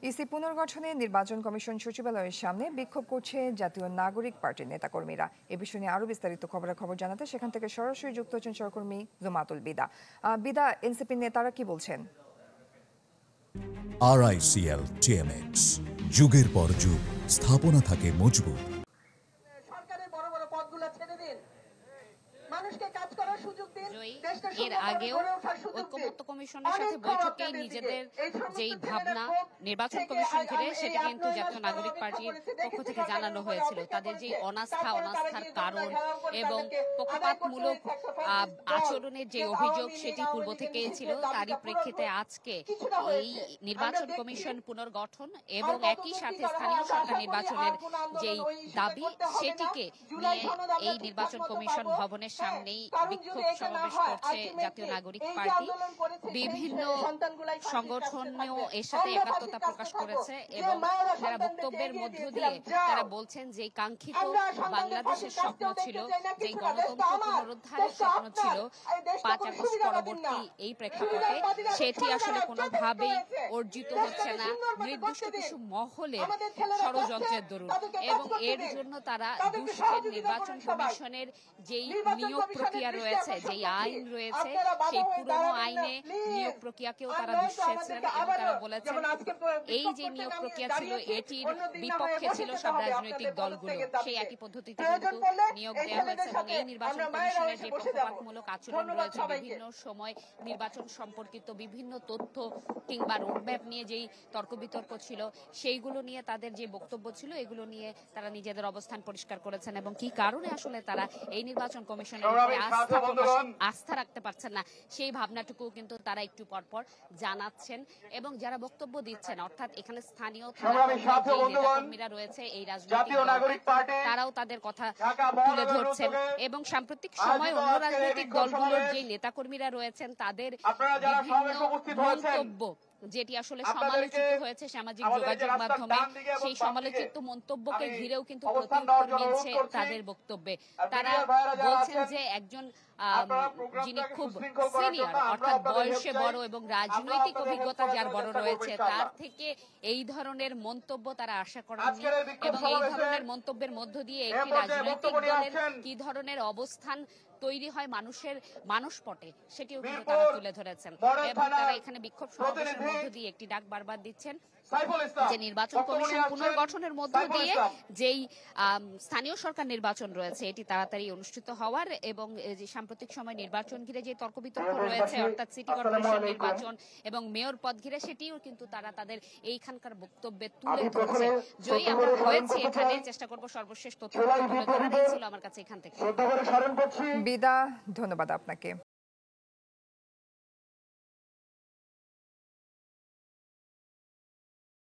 EC পুনর্গঠনে নির্বাচন commission সচিবালয়ের সামনে বিক্ষোভ করছে জাতীয় নাগরিক পার্টির নেতাকর্মীরা। এ বিষয়ে নিয়ে আরো বিস্তারিত খবরাখবর জানাতে সেখান থেকে সরাসরি যুক্ত হচ্ছেন সহকর্মী জুমাতুল বিদা। বিদা, এনসিপির নেতারা কি বলছেন? RICL TMX, যুগের পর যুগ স্থাপনা থাকে মজবুত। সরকারের বড় বড় পদগুলো ছেড়ে দিন, মানুষকে কাজ করার সুযোগ দিন। এর আগেও ঐক্যমত্য কমিশনের সাথে বৈঠকে নিজেদের যেই ভাবনা নির্বাচন কমিশন ঘিরে সেটা কিন্তু জাতীয় নাগরিক পার্টির পক্ষ থেকে জানানো হয়েছিল। তাদের যে অনাস্থার কারণ এবং পক্ষপাতমূলক আচরণের যে অভিযোগ সেটি পূর্ব থেকেই ছিল। তারই প্রেক্ষিতে আজকে এই নির্বাচন কমিশন পুনর্গঠন এবং একই সাথে স্থানীয় সরকার নির্বাচনের যেই দাবি সেটিকে নিয়ে এই নির্বাচন কমিশন ভবনের সামনেই বিক্ষোভ সমাবেশ করছে জাতীয় নাগরিক পার্টি। বিভিন্ন সংগঠনও এর সাথে একাত্মতা প্রকাশ করেছে এবং যারা বক্তব্যের মধ্য দিয়ে তারা বলছেন যে কাঙ্ক্ষিত বাংলাদেশের স্বপ্ন ছিল, যে গণতন্ত্র পুনরুদ্ধারের স্বপ্ন ছিল 5 আগস্ট পরবর্তী এই প্রেক্ষাপটে, সেটি আসলে কোনোভাবেই অর্জিত হচ্ছে না নির্দিষ্ট কিছু মহলের ষড়যন্ত্রের দরুন। এবং এর জন্য তারা দুষ্টের নির্বাচন কমিশনের যেই নিয়োগ প্রক্রিয়া রয়েছে, যেই আইন রয়েছে, সেই পুরনো আইনে নিয়োগ প্রক্রিয়াকেও তারা দুষছেন এবং তারা বলেছেন এই যে নিয়োগ প্রক্রিয়া ছিল এটির বিপক্ষে ছিল সব রাজনৈতিক দলগুলো। সেই একই পদ্ধতিতে কিন্তু নিয়োগ দেওয়া হয়েছে এবং এই নির্বাচন কমিশনের যে পক্ষপাতমূলক আচরণ রয়েছে, বিভিন্ন সময় নির্বাচন সম্পর্কিত বিভিন্ন তথ্য কিংবা রোডম্যাপ নিয়ে যেই তর্ক বিতর্ক ছিল সেইগুলো নিয়ে তাদের যে বক্তব্য ছিল এগুলো নিয়ে তারা নিজেদের অবস্থান পরিষ্কার করেছেন এবং কি কারণে আসলে তারা এই নির্বাচন কমিশনের উপরে আস্থা রাখতে পারছেন না সেই ভাবনাটুকু কিন্তু তারা একটু পরপর জানাচ্ছেন। এবং যারা বক্তব্য দিচ্ছেন অর্থাৎ এখানে স্থানীয় নেতাকর্মীরা রয়েছে এই রাজনৈতিক তারাও তাদের কথা তুলে ধরছেন এবং সাম্প্রতিক সময় অন্য রাজনৈতিক দলগুলোর যে নেতাকর্মীরা রয়েছেন তাদের বিভিন্ন মন্তব্য যেটি আসলে সমালোচিত হয়েছে সামাজিক যোগাযোগ মাধ্যমে, সেই সমালোচিত মন্তব্যকে ঘিরেও কিন্তু প্রত্যুত্তর মিলছে তাদের বক্তব্যে। তারা বলছেন যে একজন যিনি খুব সিনিয়র অর্থাৎ বয়সে বড় এবং রাজনৈতিক অভিজ্ঞতা যার বড় রয়েছে তার থেকে এই ধরনের মন্তব্য তারা আশা করেননি এবং এই ধরনের মন্তব্যের মধ্য দিয়ে একটি রাজনৈতিক দলের কি ধরনের অবস্থান তৈরি হয় মানুষের মানসপটে সেটিও কিন্তু তারা তুলে ধরেছেন এবং তারা এখানে বিক্ষোভ সমাবেশের মধ্য দিয়ে একটি ডাক বারবার দিচ্ছেন যে নির্বাচন কমিশন পুনর্গঠনের মধ্য দিয়ে যেই স্থানীয় সরকার নির্বাচন রয়েছে এটি তাড়াতাড়ি অনুষ্ঠিত হওয়ার এবং যে সাম্প্রতিক সময় নির্বাচন ঘিরে যে তর্ক বিতর্ক রয়েছে অর্থাৎ সিটি কর্পোরেশন নির্বাচন এবং মেয়র পদ ঘিরে সেটিও কিন্তু তারা তাদের এইখানকার বক্তব্যে তুলে ধরছে। জয়ী আমরা হয়েছে এখানে চেষ্টা করব সর্বশেষ তথ্য তুলে ধরা ছিল আমার কাছে এখান থেকে। বিদা, ধন্যবাদ আপনাকে।